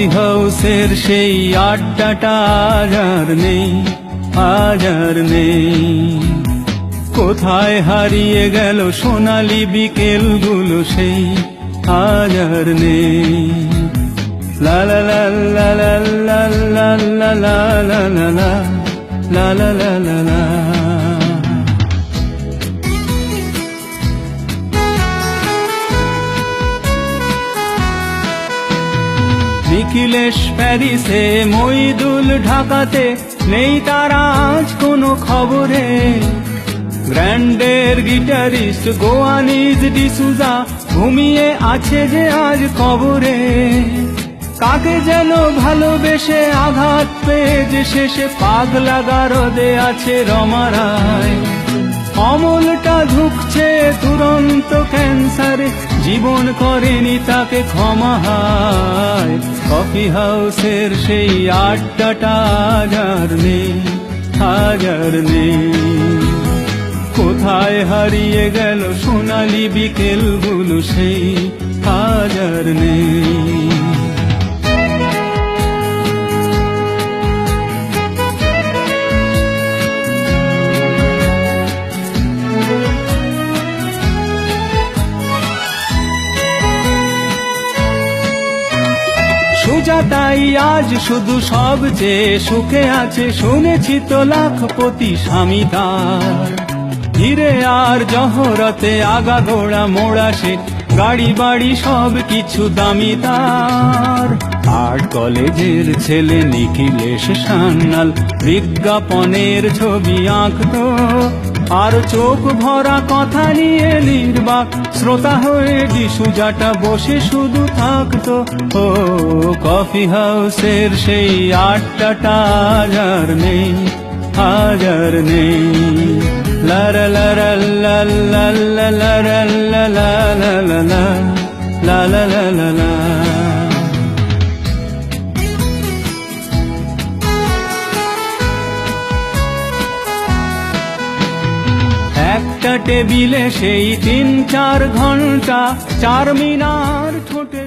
Coffee হাউসের সেই আড্ডাটা আজ আর নেই, আজ আর নেই। কোথায় হারিয়ে গেল সোনালি বিকেলগুলো সেই আজ আর নেই। লা লা লা লা লা লা লা লা লা লা লা লা লা লা লা লা। নিখিলেশ প্যারিসে, মইদুল ঢাকাতে, নেই তারা আজ কোনো খবরে। গ্র্যান্ডের গিটারিস্ট গোয়ানিজ ডিসুজা ঘুমিয়ে আছে যে আজ কবরে। কাকে যেন ভালোবেসে আঘাত পেয়ে যে শেষে পাগলা গারদে আছে রমারায়। অমলটা ঝুঁকছে তুরন্ত ক্যান্সারে, জীবন করেনি তাকে ক্ষমা হায়। কফি হাউসের সেই আড্ডাটা আজ আর নেই, আজ আর নেই। কোথায় হারিয়ে গেল সোনালি বিকেলগুলো সেই আজ আর নেই। সুজাতাই আজ শুধু সবচেয়ে সুখে আছে, শুনেছি তো লাখপতি স্বামী তার। ধীরে আর জহরতে আগাগোড়া মোড়া সে, গাড়ি বাড়ি সব কিছু দামি তার। আর্ট কলেজের ছেলে নিখিলেশ সান্যাল বিজ্ঞাপনের ছবি আঁকতো, আর চোখ ভরা কথা নিয়ে নির্বাক শ্রোতা হয়ে ডিসুজাটা বসে শুধু থাকতো। ও কফি হাউসের সেই আড্ডাটা আজ আর নেই, আজ আর নেই। লা লা লা লা লা লা লা লা লা লা লা লা লা লা লা লা। একটা টেবিলে সেই 3-4 ঘন্টা, 4 মিনার ঠোঁটে